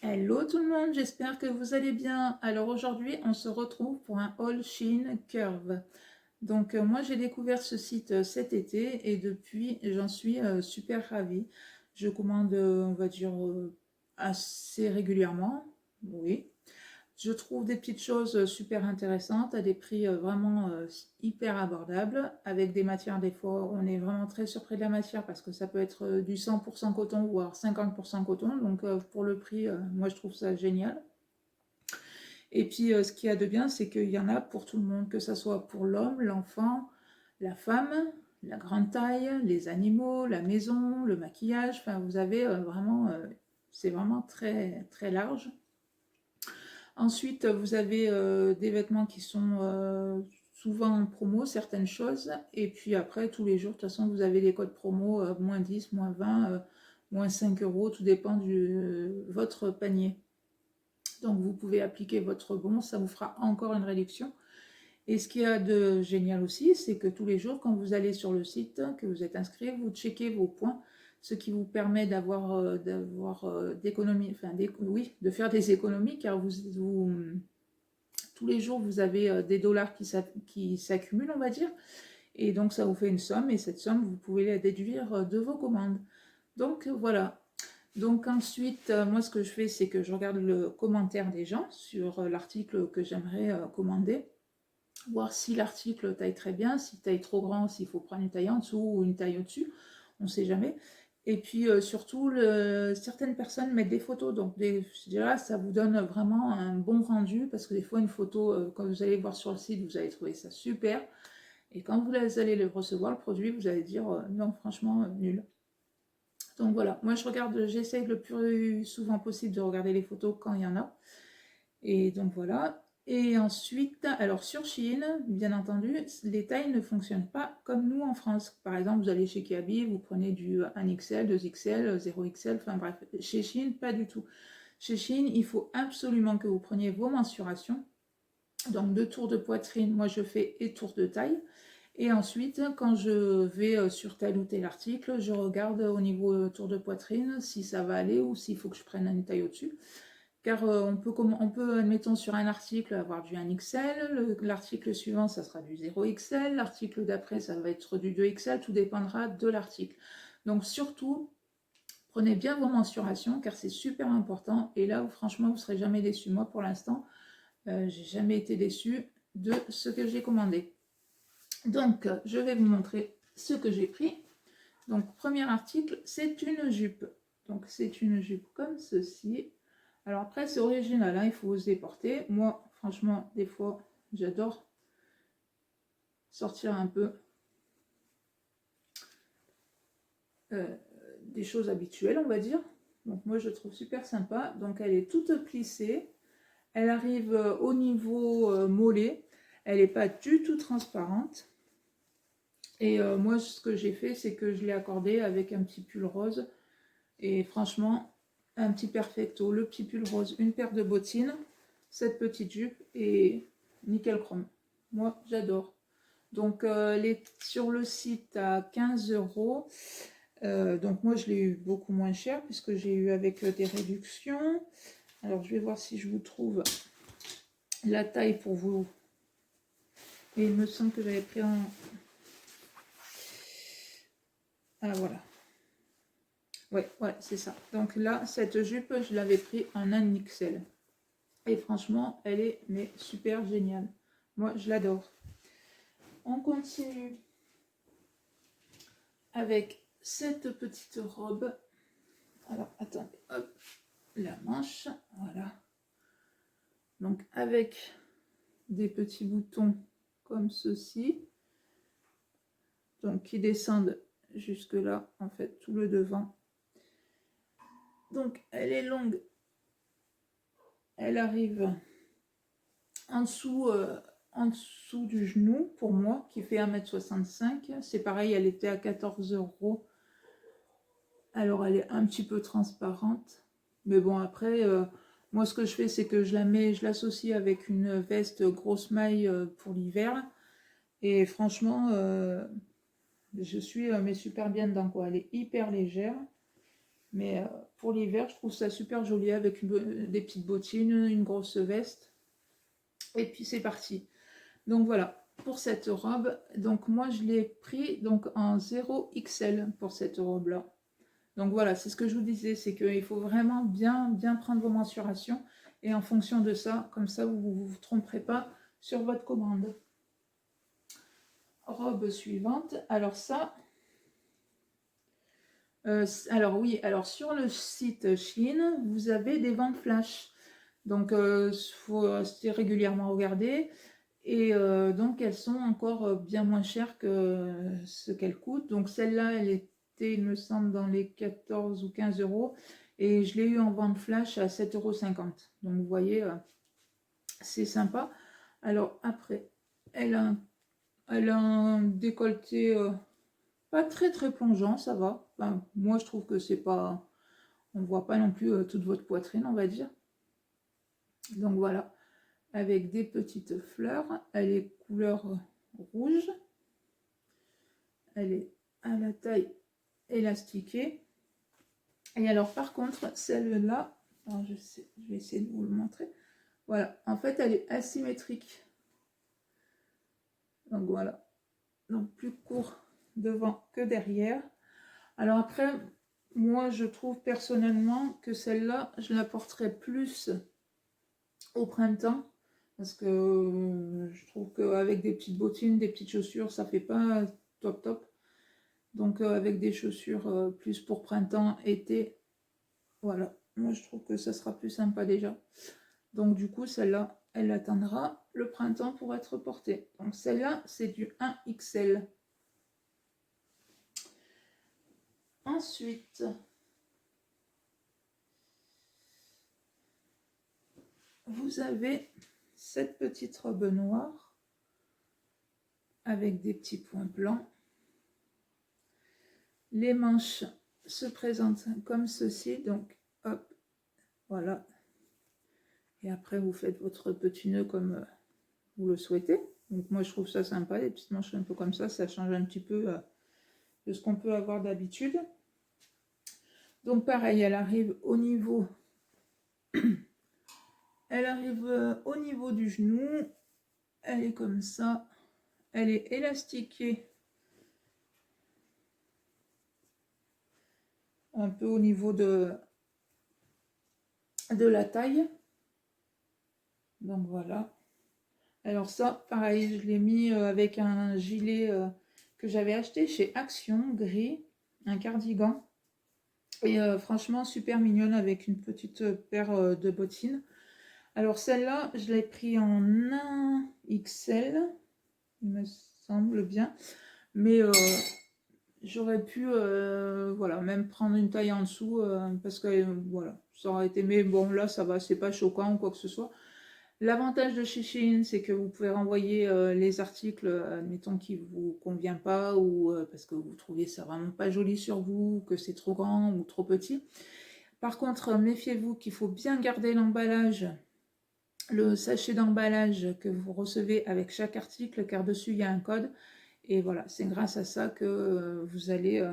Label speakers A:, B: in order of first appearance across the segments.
A: Hello tout le monde, j'espère que vous allez bien. Alors aujourd'hui, on se retrouve pour un haul Shein Curve. Donc moi j'ai découvert ce site cet été et depuis j'en suis super ravie. Je commande, on va dire, assez régulièrement, oui. Je trouve des petites choses super intéressantes à des prix vraiment hyper abordables, avec des matières, des fois on est vraiment très surpris de la matière parce que ça peut être du 100% coton voire 50% coton, donc pour le prix, moi je trouve ça génial. Et puis ce qu'il y a de bien, c'est qu'il y en a pour tout le monde, que ce soit pour l'homme, l'enfant, la femme, la grande taille, les animaux, la maison, le maquillage, enfin vous avez vraiment, c'est vraiment très très large. Ensuite, vous avez des vêtements qui sont souvent en promo, certaines choses. Et puis après, tous les jours, de toute façon, vous avez des codes promo, moins 10, moins 20, moins 5 euros, tout dépend de votre panier. Donc vous pouvez appliquer votre bon, ça vous fera encore une réduction. Et ce qu'il y a de génial aussi, c'est que tous les jours, quand vous allez sur le site, que vous êtes inscrit, vous checkez vos points, ce qui vous permet d'économies, enfin, oui, de faire des économies, car tous les jours, vous avez des dollars qui s'accumulent, on va dire, et donc ça vous fait une somme, et cette somme, vous pouvez la déduire de vos commandes. Donc voilà. Donc ensuite, moi ce que je fais, c'est que je regarde le commentaire des gens sur l'article que j'aimerais commander, voir si l'article taille très bien, si taille trop grand, s'il faut prendre une taille en dessous ou une taille au-dessus, on ne sait jamais. Et puis surtout, certaines personnes mettent des photos, donc déjà ça vous donne vraiment un bon rendu, parce que des fois une photo, quand vous allez voir sur le site, vous allez trouver ça super, et quand vous allez le recevoir, le produit, vous allez dire non, franchement, nul. Donc voilà, moi je regarde, j'essaye le plus souvent possible de regarder les photos quand il y en a. Et donc voilà. Et ensuite, alors sur Shein, bien entendu, les tailles ne fonctionnent pas comme nous en France. Par exemple, vous allez chez Kiabi, vous prenez du 1XL, 2XL, 0XL, enfin bref. Chez Shein, pas du tout. Chez Shein, il faut absolument que vous preniez vos mensurations. Donc 2 tours de poitrine, moi je fais et tours de taille. Et ensuite, quand je vais sur tel ou tel article, je regarde au niveau tour de poitrine si ça va aller ou s'il faut que je prenne une taille au-dessus. Car on peut, admettons, sur un article, avoir du 1XL, l'article suivant, ça sera du 0XL, l'article d'après, ça va être du 2XL, tout dépendra de l'article. Donc surtout, prenez bien vos mensurations, car c'est super important, et là, franchement, vous ne serez jamais déçus. Moi, pour l'instant, j'ai jamais été déçue de ce que j'ai commandé. Donc, je vais vous montrer ce que j'ai pris. Donc, premier article, c'est une jupe. Donc, c'est une jupe comme ceci. Alors après, c'est original, hein, il faut oser porter. Moi, franchement, des fois, j'adore sortir un peu des choses habituelles, on va dire. Donc moi, je trouve super sympa. Donc elle est toute plissée. Elle arrive au niveau mollet. Elle n'est pas du tout transparente. Et moi, ce que j'ai fait, c'est que je l'ai accordé avec un petit pull rose. Et franchement, un petit perfecto, le petit pull rose, une paire de bottines, cette petite jupe et nickel chrome. Moi, j'adore. Donc, elle est sur le site à 15 euros. Donc, moi, je l'ai eu beaucoup moins cher puisque j'ai eu avec des réductions. Alors, je vais voir si je vous trouve la taille pour vous. Et il me semble que j'avais pris en... Ah, voilà. Ouais, c'est ça. Donc là, cette jupe, je l'avais pris en 1XL. Et franchement, elle est mais super géniale. Moi, je l'adore. On continue avec cette petite robe. Alors, attendez, hop, la manche, voilà. Donc, avec des petits boutons comme ceci. Donc, qui descendent jusque là, en fait, tout le devant. Donc, elle est longue. Elle arrive en dessous du genou, pour moi, qui fait 1,65 m. C'est pareil, elle était à 14 euros. Alors, elle est un petit peu transparente. Mais bon, après, moi, ce que je fais, c'est que je l'associe avec une veste grosse maille pour l'hiver. Et franchement, je suis mais super bien dedans, quoi. Elle est hyper légère. Mais pour l'hiver, je trouve ça super joli avec des petites bottines, une grosse veste. Et puis c'est parti. Donc voilà, pour cette robe. Donc moi, je l'ai pris donc en 0XL pour cette robe-là. Donc voilà, c'est ce que je vous disais, c'est qu'il faut vraiment bien prendre vos mensurations. Et en fonction de ça, comme ça, vous ne vous tromperez pas sur votre commande. Robe suivante. Alors ça... alors oui, alors sur le site Shein, vous avez des ventes flash. Donc il faut régulièrement regarder. Et donc elles sont encore bien moins chères que ce qu'elles coûtent. Donc celle-là, elle était, il me semble, dans les 14 ou 15 euros. Et je l'ai eu en vente flash à 7,50 €. Donc vous voyez, c'est sympa. Alors après, elle a un décolleté pas très plongeant, ça va. Enfin, moi je trouve que c'est pas... On ne voit pas non plus toute votre poitrine, on va dire. Donc voilà, avec des petites fleurs. Elle est couleur rouge. Elle est à la taille élastiquée. Et alors par contre, celle-là, je vais essayer de vous le montrer. Voilà, en fait, elle est asymétrique. Donc voilà, donc plus court devant que derrière. Alors après, moi je trouve personnellement que celle-là, je la porterai plus au printemps. Parce que je trouve qu'avec des petites bottines, des petites chaussures, ça fait pas top. Donc avec des chaussures plus pour printemps, été, voilà. Moi je trouve que ça sera plus sympa déjà. Donc du coup celle-là, elle atteindra le printemps pour être portée. Donc celle-là, c'est du 1XL. Ensuite, vous avez cette petite robe noire avec des petits points blancs. Les manches se présentent comme ceci, donc hop, voilà. Et après, vous faites votre petit nœud comme vous le souhaitez. Donc moi, je trouve ça sympa, les petites manches un peu comme ça change un petit peu de ce qu'on peut avoir d'habitude. Donc pareil, elle arrive au niveau... Elle arrive au niveau du genou. Elle est comme ça. Elle est élastiquée un peu au niveau de la taille. Donc voilà. Alors ça, pareil, je l'ai mis avec un gilet que j'avais acheté chez Action, gris, un cardigan. Et franchement, super mignonne avec une petite paire de bottines. Alors celle-là, je l'ai pris en 1XL, il me semble bien. Mais j'aurais pu, voilà, même prendre une taille en dessous, parce que, voilà, ça aurait été... Mais bon, là, ça va, c'est pas choquant ou quoi que ce soit. L'avantage de chez Shein, c'est que vous pouvez renvoyer les articles, admettons, qui ne vous convient pas, ou parce que vous trouvez ça vraiment pas joli sur vous, que c'est trop grand ou trop petit. Par contre, méfiez-vous qu'il faut bien garder l'emballage, le sachet d'emballage que vous recevez avec chaque article, car dessus, il y a un code. Et voilà, c'est grâce à ça que vous allez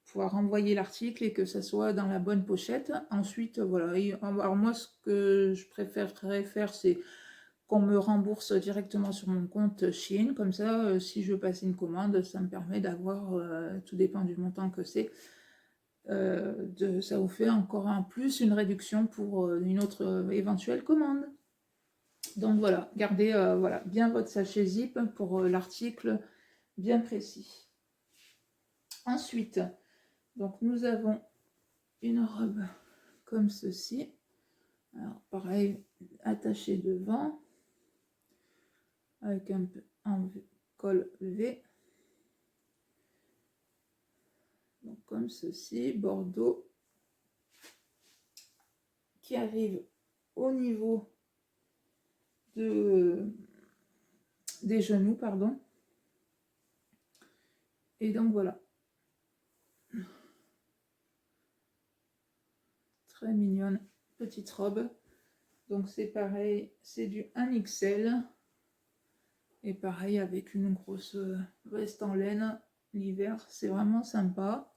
A: pouvoir renvoyer l'article et que ça soit dans la bonne pochette. Ensuite, voilà. Alors moi, ce que je préférerais faire, c'est qu'on me rembourse directement sur mon compte Shein. Comme ça, si je passe une commande, ça me permet d'avoir, tout dépend du montant que c'est, ça vous fait encore en plus une réduction pour une autre éventuelle commande. Donc voilà, gardez voilà, bien votre sachet zip pour l'article bien précis. Ensuite, donc nous avons une robe comme ceci. Alors pareil, attachée devant, avec un col V. Donc comme ceci, bordeaux, qui arrive au niveau des genoux, pardon. Et donc voilà. Très mignonne petite robe. Donc c'est pareil, c'est du 1XL. Et pareil avec une grosse veste en laine l'hiver. C'est vraiment sympa.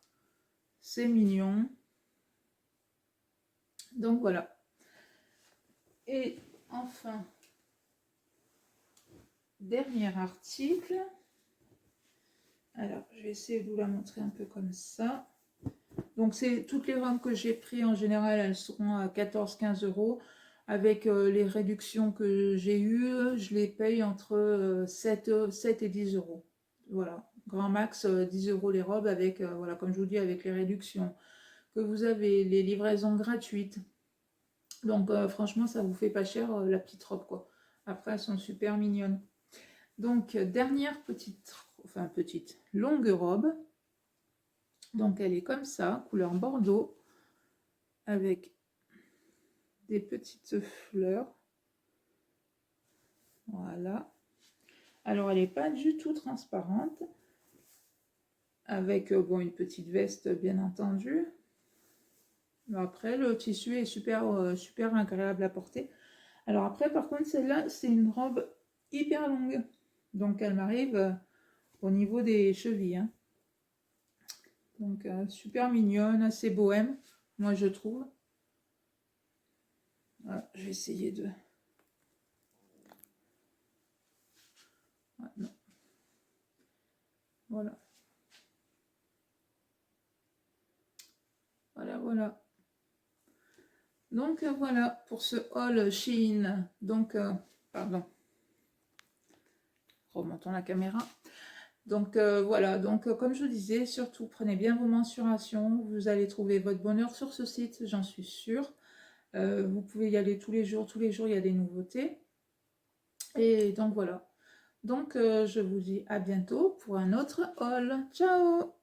A: C'est mignon. Donc voilà. Et enfin, dernier article. Alors, je vais essayer de vous la montrer un peu comme ça. Donc, c'est toutes les robes que j'ai pris en général, elles seront à 14-15 euros. Avec les réductions que j'ai eues, je les paye entre 7 et 10 euros. Voilà, grand max 10 euros les robes avec, voilà, comme je vous dis, avec les réductions que vous avez, les livraisons gratuites. Donc, franchement, ça vous fait pas cher la petite robe, quoi. Après, elles sont super mignonnes. Donc, dernière petite, longue robe. Donc, elle est comme ça, couleur bordeaux, avec des petites fleurs. Voilà. Alors, elle n'est pas du tout transparente. Avec, bon, une petite veste, bien entendu. Après, le tissu est super, super agréable à porter. Alors après, par contre, celle-là, c'est une robe hyper longue. Donc, elle m'arrive au niveau des chevilles. Hein. Donc, super mignonne, assez bohème, moi je trouve. Voilà, je vais essayer de... Ouais, non. Voilà. Voilà, voilà. Donc, voilà pour ce haul Shein. Donc, pardon. Remontons la caméra. Donc, voilà. Donc, comme je vous disais, surtout, prenez bien vos mensurations. Vous allez trouver votre bonheur sur ce site, j'en suis sûre. Vous pouvez y aller tous les jours, il y a des nouveautés. Et donc voilà. Donc je vous dis à bientôt pour un autre haul. Ciao!